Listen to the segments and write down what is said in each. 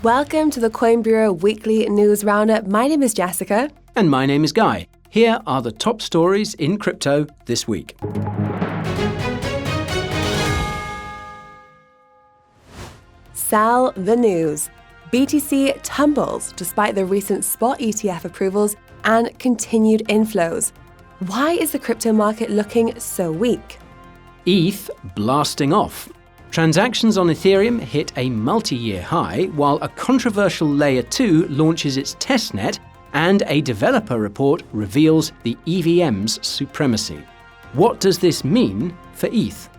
Welcome to the Coin Bureau Weekly News Roundup. My name is Jessica. And my name is Guy. Here are the top stories in crypto this week. Sell the news. BTC tumbles despite the recent spot ETF approvals and continued inflows. Why is the crypto market looking so weak? ETH blasting off. Transactions on Ethereum hit a multi-year high, while a controversial Layer 2 launches its testnet and a developer report reveals the EVM's supremacy. What does this mean for ETH?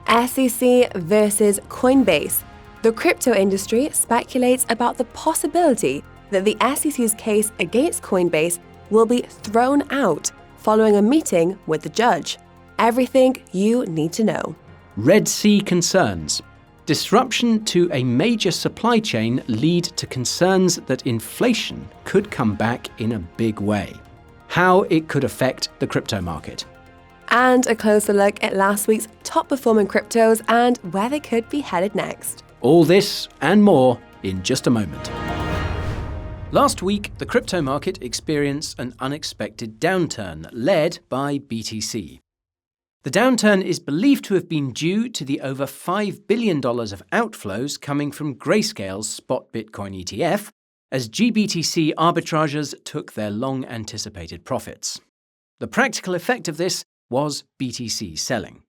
SEC versus Coinbase. The crypto industry speculates about the possibility that the SEC's case against Coinbase will be thrown out following a meeting with the judge. Everything you need to know. Red Sea concerns. Disruption to a major supply chain lead to concerns that inflation could come back in a big way. How it could affect the crypto market. And a closer look at last week's top-performing cryptos and where they could be headed next. All this and more in just a moment. Last week, the crypto market experienced an unexpected downturn led by BTC. The downturn is believed to have been due to the over $5 billion of outflows coming from Grayscale's spot Bitcoin ETF, as GBTC arbitrageurs took their long-anticipated profits. The practical effect of this was BTC selling.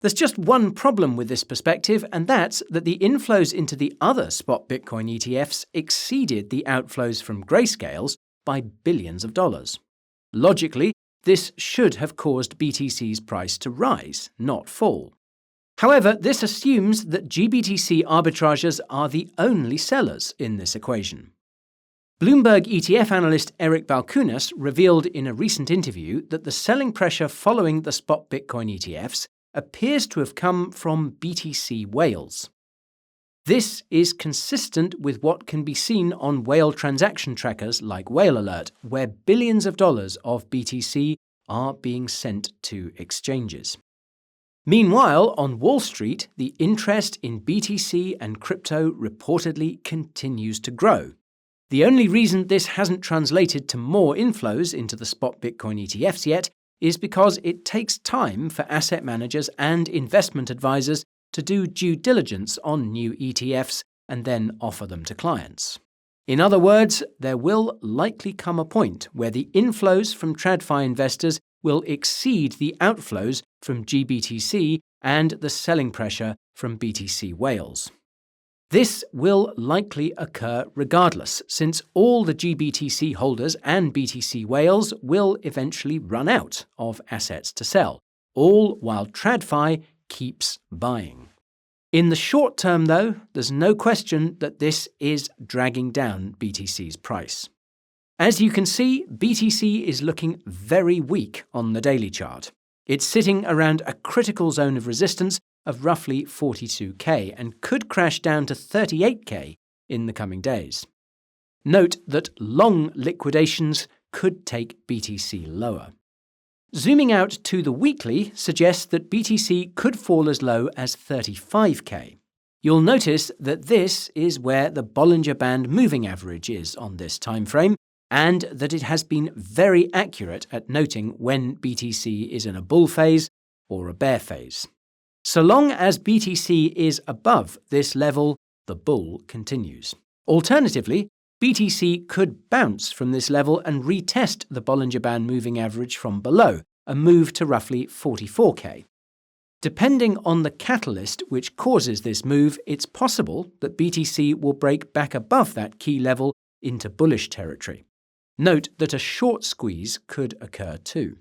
There's just one problem with this perspective, and that's that the inflows into the other spot Bitcoin ETFs exceeded the outflows from Grayscale's by billions of dollars. Logically, this should have caused BTC's price to rise, not fall. However, this assumes that GBTC arbitrageurs are the only sellers in this equation. Bloomberg ETF analyst Eric Balchunas revealed in a recent interview that the selling pressure following the spot Bitcoin ETFs appears to have come from BTC whales. This is consistent with what can be seen on whale transaction trackers like Whale Alert, where billions of dollars of BTC are being sent to exchanges. Meanwhile, on Wall Street, the interest in BTC and crypto reportedly continues to grow. The only reason this hasn't translated to more inflows into the spot Bitcoin ETFs yet is because it takes time for asset managers and investment advisors to do due diligence on new ETFs and then offer them to clients. In other words, there will likely come a point where the inflows from TradFi investors will exceed the outflows from GBTC and the selling pressure from BTC whales. This will likely occur regardless, since all the GBTC holders and BTC whales will eventually run out of assets to sell, all while TradFi keeps buying. In the short term, though, there's no question that this is dragging down BTC's price. As you can see, BTC is looking very weak on the daily chart. It's sitting around a critical zone of resistance of roughly 42k and could crash down to 38k in the coming days. Note that long liquidations could take BTC lower. Zooming out to the weekly suggests that BTC could fall as low as 35k. You'll notice that this is where the Bollinger Band moving average is on this time frame, and that it has been very accurate at noting when BTC is in a bull phase or a bear phase. So long as BTC is above this level, the bull continues. Alternatively, BTC could bounce from this level and retest the Bollinger Band moving average from below, a move to roughly 44k. Depending on the catalyst which causes this move, it's possible that BTC will break back above that key level into bullish territory. Note that a short squeeze could occur too.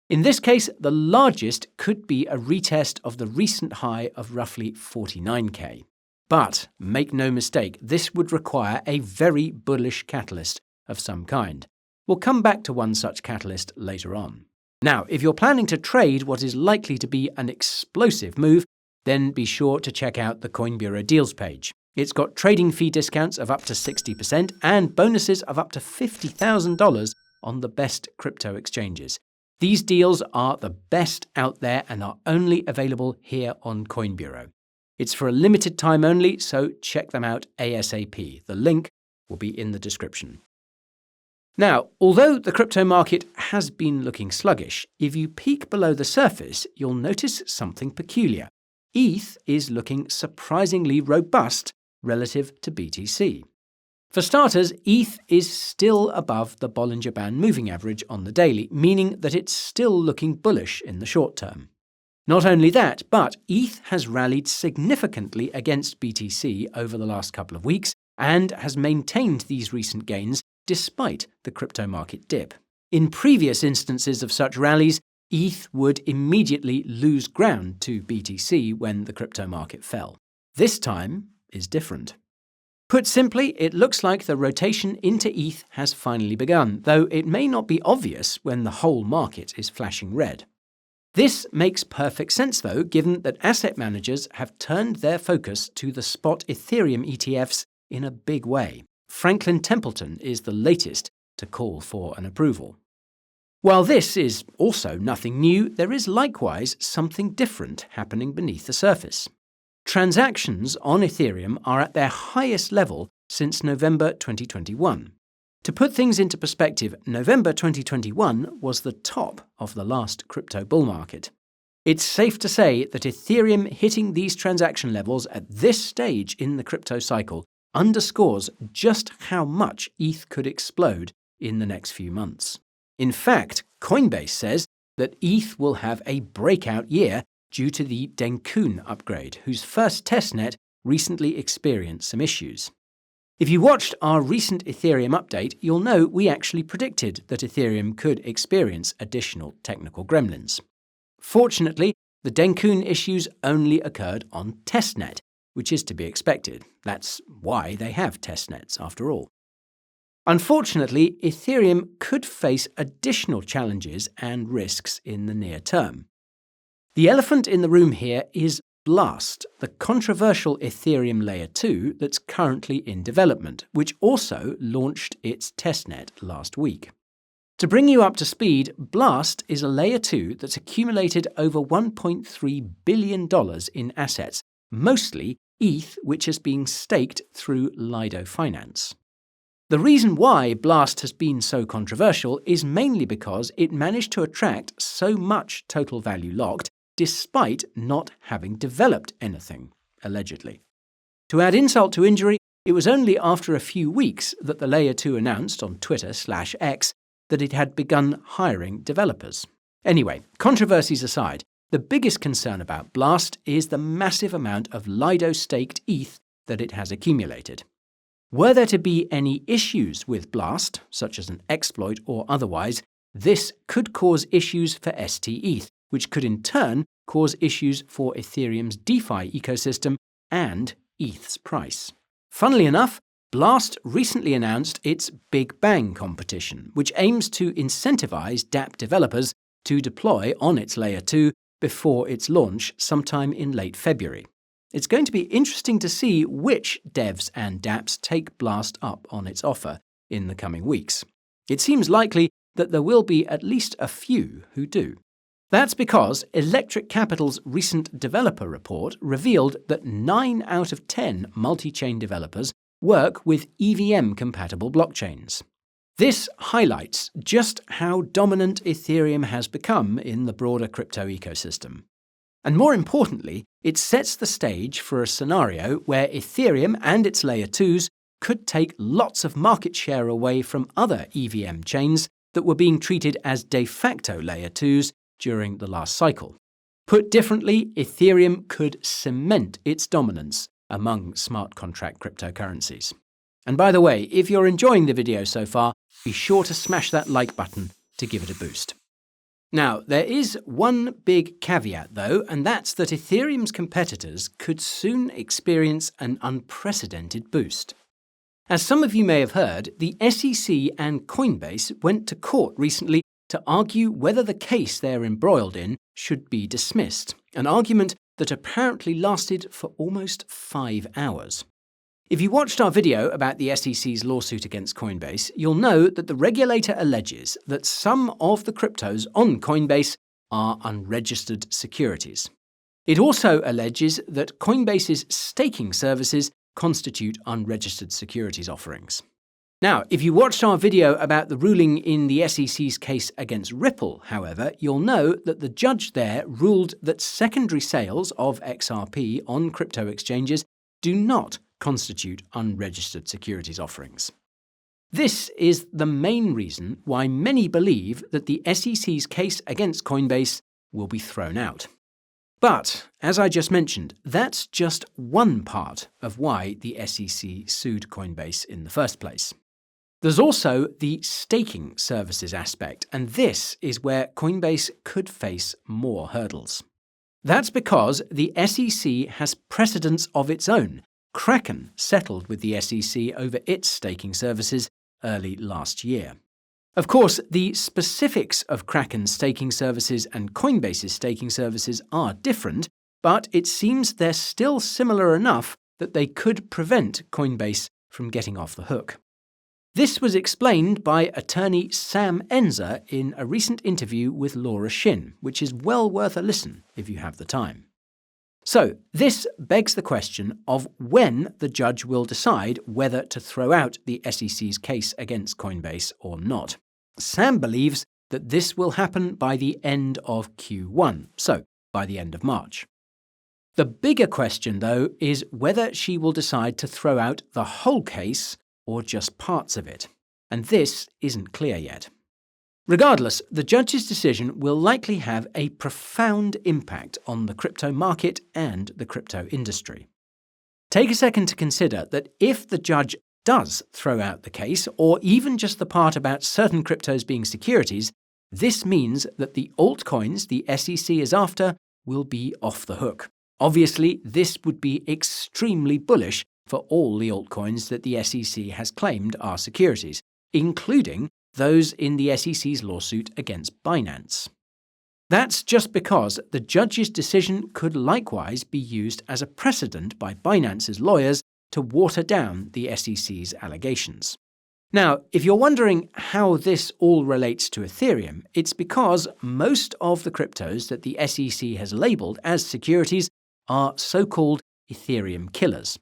In this case, the largest could be a retest of the recent high of roughly 49k. But make no mistake, this would require a very bullish catalyst of some kind. We'll come back to one such catalyst later on. Now, if you're planning to trade what is likely to be an explosive move, then be sure to check out the Coin Bureau deals page. It's got trading fee discounts of up to 60% and bonuses of up to $50,000 on the best crypto exchanges. These deals are the best out there and are only available here on Coin Bureau. It's for a limited time only, so check them out ASAP. The link will be in the description. Now, although the crypto market has been looking sluggish, if you peek below the surface, you'll notice something peculiar. ETH is looking surprisingly robust relative to BTC. For starters, ETH is still above the Bollinger Band moving average on the daily, meaning that it's still looking bullish in the short term. Not only that, but ETH has rallied significantly against BTC over the last couple of weeks and has maintained these recent gains despite the crypto market dip. In previous instances of such rallies, ETH would immediately lose ground to BTC when the crypto market fell. This time is different. Put simply, it looks like the rotation into ETH has finally begun, though it may not be obvious when the whole market is flashing red. This makes perfect sense, though, given that asset managers have turned their focus to the spot Ethereum ETFs in a big way. Franklin Templeton is the latest to call for an approval. While this is also nothing new, there is likewise something different happening beneath the surface. Transactions on Ethereum are at their highest level since November 2021. To put things into perspective, November 2021 was the top of the last crypto bull market. It's safe to say that Ethereum hitting these transaction levels at this stage in the crypto cycle underscores just how much ETH could explode in the next few months. In fact, Coinbase says that ETH will have a breakout year due to the Dencun upgrade, whose first testnet recently experienced some issues. If you watched our recent Ethereum update, you'll know we actually predicted that Ethereum could experience additional technical gremlins. Fortunately, the Dencun issues only occurred on testnet, which is to be expected. That's why they have testnets, after all. Unfortunately, Ethereum could face additional challenges and risks in the near term. The elephant in the room here is Blast, the controversial Ethereum Layer 2 that's currently in development, which also launched its testnet last week. To bring you up to speed, Blast is a Layer 2 that's accumulated over $1.3 billion in assets, mostly ETH, which is being staked through Lido Finance. The reason why Blast has been so controversial is mainly because it managed to attract so much total value locked despite not having developed anything, allegedly. To add insult to injury, it was only after a few weeks that the Layer 2 announced on Twitter/X that it had begun hiring developers. Anyway, controversies aside, the biggest concern about Blast is the massive amount of Lido-staked ETH that it has accumulated. Were there to be any issues with Blast, such as an exploit or otherwise, this could cause issues for STETH, which could in turn cause issues for Ethereum's DeFi ecosystem and ETH's price. Funnily enough, Blast recently announced its Big Bang competition, which aims to incentivize dApp developers to deploy on its Layer 2 before its launch sometime in late February. It's going to be interesting to see which devs and dApps take Blast up on its offer in the coming weeks. It seems likely that there will be at least a few who do. That's because Electric Capital's recent developer report revealed that 9 out of 10 multi-chain developers work with EVM-compatible blockchains. This highlights just how dominant Ethereum has become in the broader crypto ecosystem. And more importantly, it sets the stage for a scenario where Ethereum and its Layer 2s could take lots of market share away from other EVM chains that were being treated as de facto Layer 2s during the last cycle. Put differently, Ethereum could cement its dominance among smart contract cryptocurrencies. And by the way, if you're enjoying the video so far, be sure to smash that like button to give it a boost. Now, there is one big caveat though, and that's that Ethereum's competitors could soon experience an unprecedented boost. As some of you may have heard, the SEC and Coinbase went to court recently to argue whether the case they're embroiled in should be dismissed, an argument that apparently lasted for almost 5 hours. If you watched our video about the SEC's lawsuit against Coinbase, you'll know that the regulator alleges that some of the cryptos on Coinbase are unregistered securities. It also alleges that Coinbase's staking services constitute unregistered securities offerings. Now, if you watched our video about the ruling in the SEC's case against Ripple, however, you'll know that the judge there ruled that secondary sales of XRP on crypto exchanges do not constitute unregistered securities offerings. This is the main reason why many believe that the SEC's case against Coinbase will be thrown out. But, as I just mentioned, that's just one part of why the SEC sued Coinbase in the first place. There's also the staking services aspect, and this is where Coinbase could face more hurdles. That's because the SEC has precedents of its own. Kraken settled with the SEC over its staking services early last year. Of course, the specifics of Kraken's staking services and Coinbase's staking services are different, but it seems they're still similar enough that they could prevent Coinbase from getting off the hook. This was explained by attorney Sam Enzer in a recent interview with Laura Shin, which is well worth a listen if you have the time. So, this begs the question of when the judge will decide whether to throw out the SEC's case against Coinbase or not. Sam believes that this will happen by the end of Q1, so by the end of March. The bigger question, though, is whether she will decide to throw out the whole case or just parts of it, and this isn't clear yet. Regardless, the judge's decision will likely have a profound impact on the crypto market and the crypto industry. Take a second to consider that if the judge does throw out the case, or even just the part about certain cryptos being securities, this means that the altcoins the SEC is after will be off the hook. Obviously, this would be extremely bullish for all the altcoins that the SEC has claimed are securities, including those in the SEC's lawsuit against Binance. That's just because the judge's decision could likewise be used as a precedent by Binance's lawyers to water down the SEC's allegations. Now, if you're wondering how this all relates to Ethereum, it's because most of the cryptos that the SEC has labelled as securities are so-called Ethereum killers.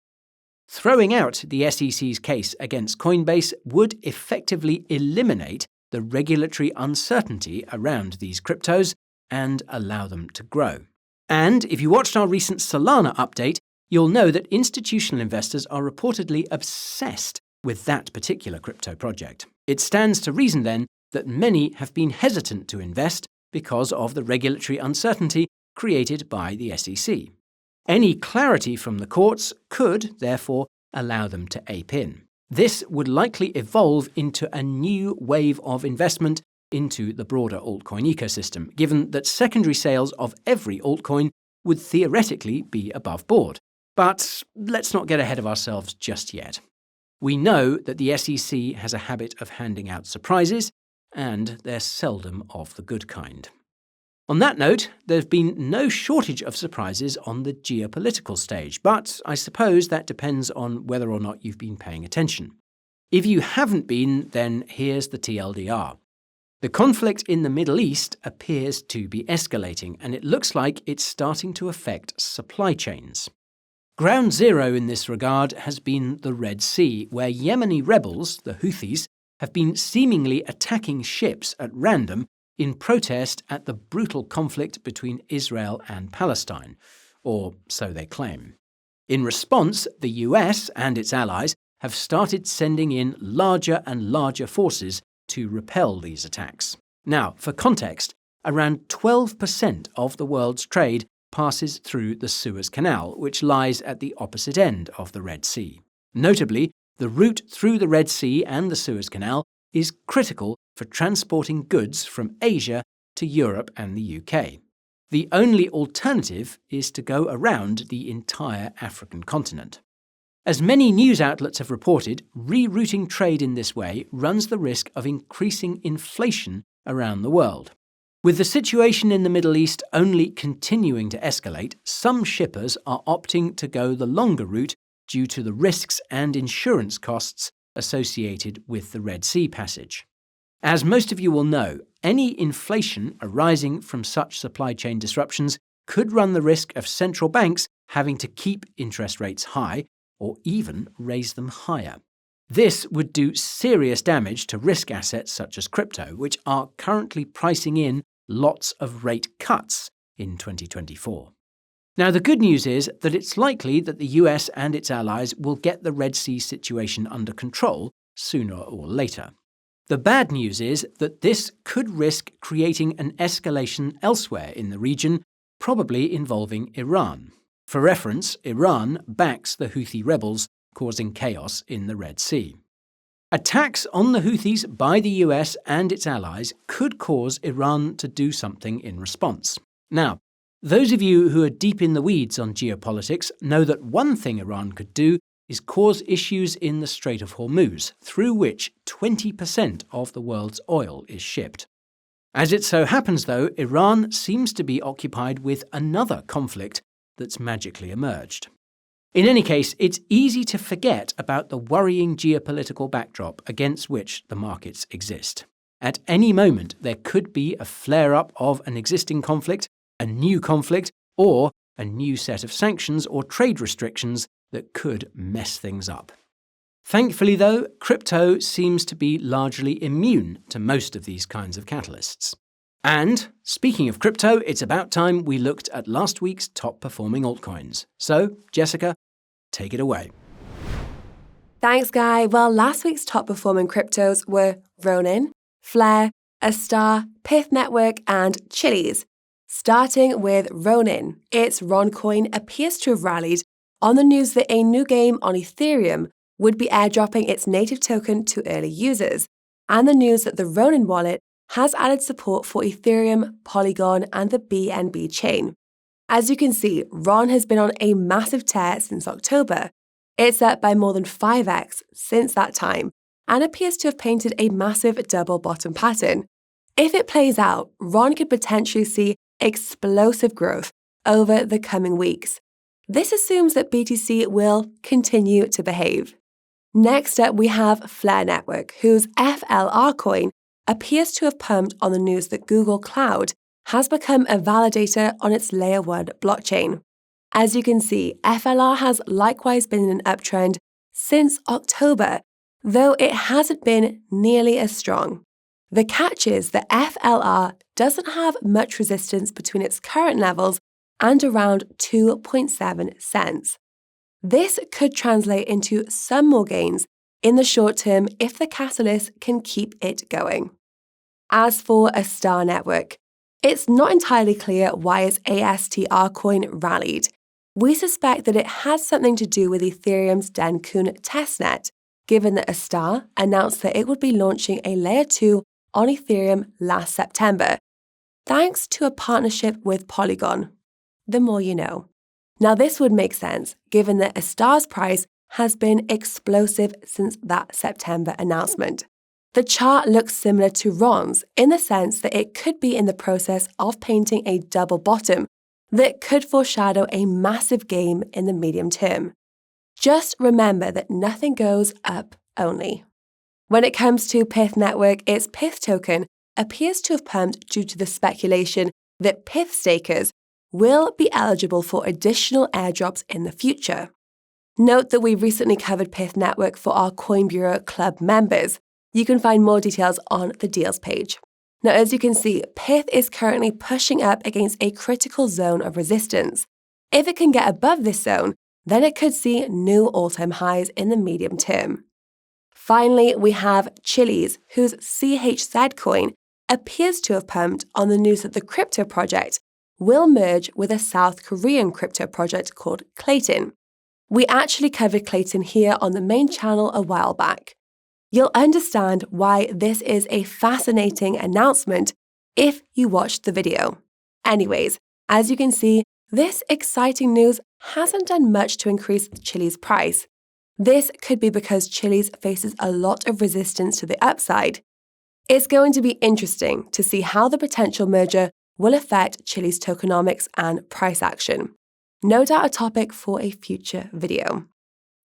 Throwing out the SEC's case against Coinbase would effectively eliminate the regulatory uncertainty around these cryptos and allow them to grow. And if you watched our recent Solana update, you'll know that institutional investors are reportedly obsessed with that particular crypto project. It stands to reason then that many have been hesitant to invest because of the regulatory uncertainty created by the SEC. Any clarity from the courts could, therefore, allow them to ape in. This would likely evolve into a new wave of investment into the broader altcoin ecosystem, given that secondary sales of every altcoin would theoretically be above board. But let's not get ahead of ourselves just yet. We know that the SEC has a habit of handing out surprises, and they're seldom of the good kind. On that note, there's been no shortage of surprises on the geopolitical stage, but I suppose that depends on whether or not you've been paying attention. If you haven't been, then here's the TLDR. The conflict in the Middle East appears to be escalating, and it looks like it's starting to affect supply chains. Ground zero in this regard has been the Red Sea, where Yemeni rebels, the Houthis, have been seemingly attacking ships at random in protest at the brutal conflict between Israel and Palestine, or so they claim. In response, the US and its allies have started sending in larger and larger forces to repel these attacks. Now, for context, around 12% of the world's trade passes through the Suez Canal, which lies at the opposite end of the Red Sea. Notably, the route through the Red Sea and the Suez Canal is critical for transporting goods from Asia to Europe and the UK. The only alternative is to go around the entire African continent. As many news outlets have reported, rerouting trade in this way runs the risk of increasing inflation around the world. With the situation in the Middle East only continuing to escalate, some shippers are opting to go the longer route due to the risks and insurance costs associated with the Red Sea passage. As most of you will know, any inflation arising from such supply chain disruptions could run the risk of central banks having to keep interest rates high or even raise them higher. This would do serious damage to risk assets such as crypto, which are currently pricing in lots of rate cuts in 2024. Now, the good news is that it's likely that the US and its allies will get the Red Sea situation under control sooner or later. The bad news is that this could risk creating an escalation elsewhere in the region, probably involving Iran. For reference, Iran backs the Houthi rebels, causing chaos in the Red Sea. Attacks on the Houthis by the US and its allies could cause Iran to do something in response. Now, those of you who are deep in the weeds on geopolitics know that one thing Iran could do is cause issues in the Strait of Hormuz, through which 20% of the world's oil is shipped. As it so happens, though, Iran seems to be occupied with another conflict that's magically emerged. In any case, it's easy to forget about the worrying geopolitical backdrop against which the markets exist. At any moment, there could be a flare-up of an existing conflict, a new conflict, or a new set of sanctions or trade restrictions that could mess things up. Thankfully, though, crypto seems to be largely immune to most of these kinds of catalysts. And, speaking of crypto, it's about time we looked at last week's top-performing altcoins. So, Jessica, take it away. Thanks, Guy. Well, last week's top-performing cryptos were Ronin, Flare, Astar, PYTH Network, and Chiliz. Starting with Ronin, its Ron coin appears to have rallied on the news that a new game on Ethereum would be airdropping its native token to early users, and the news that the Ronin wallet has added support for Ethereum, Polygon, and the BNB chain. As you can see, Ron has been on a massive tear since October. It's up by more than 5x since that time, and appears to have painted a massive double bottom pattern. If it plays out, Ron could potentially see explosive growth over the coming weeks. This assumes that BTC will continue to behave. Next up, we have Flare Network, whose FLR coin appears to have pumped on the news that Google Cloud has become a validator on its Layer 1 blockchain. As you can see, FLR has likewise been in an uptrend since October, though it hasn't been nearly as strong. The catch is that FLR doesn't have much resistance between its current levels and around 2.7 cents. This could translate into some more gains in the short term if the catalyst can keep it going. As for Astar Network, it's not entirely clear why its ASTR coin rallied. We suspect that it has something to do with Ethereum's Dencun testnet, given that Astar announced that it would be launching a Layer 2 on Ethereum last September, thanks to a partnership with Polygon. The more you know. Now, this would make sense, given that Astar's price has been explosive since that September announcement. The chart looks similar to Ron's in the sense that it could be in the process of painting a double bottom that could foreshadow a massive gain in the medium term. Just remember that nothing goes up only. When it comes to PYTH Network, its PYTH token appears to have pumped due to the speculation that PYTH stakers will be eligible for additional airdrops in the future. Note that we recently covered PYTH Network for our Coin Bureau Club members. You can find more details on the deals page. Now, as you can see, PYTH is currently pushing up against a critical zone of resistance. If it can get above this zone, then it could see new all-time highs in the medium term. Finally, we have Chiliz, whose CHZ coin appears to have pumped on the news that the crypto project will merge with a South Korean crypto project called Clayton. We actually covered Clayton here on the main channel a while back. You'll understand why this is a fascinating announcement if you watched the video. Anyways, as you can see, this exciting news hasn't done much to increase Chili's price. This could be because Chiliz faces a lot of resistance to the upside. It's going to be interesting to see how the potential merger will affect Chili's tokenomics and price action. No doubt a topic for a future video.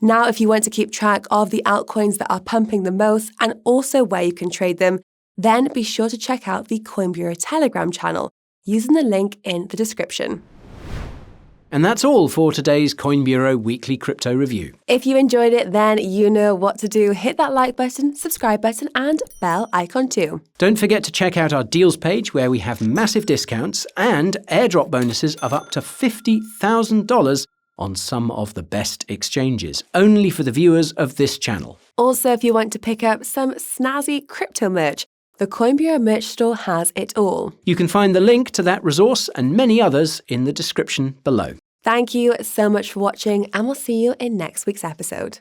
Now, if you want to keep track of the altcoins that are pumping the most and also where you can trade them, then be sure to check out the Coin Bureau Telegram channel using the link in the description. And that's all for today's Coin Bureau Weekly Crypto Review. If you enjoyed it, then you know what to do. Hit that like button, subscribe button, and bell icon too. Don't forget to check out our deals page where we have massive discounts and airdrop bonuses of up to $50,000 on some of the best exchanges, only for the viewers of this channel. Also, if you want to pick up some snazzy crypto merch, the Coin Bureau merch store has it all. You can find the link to that resource and many others in the description below. Thank you so much for watching, and we'll see you in next week's episode.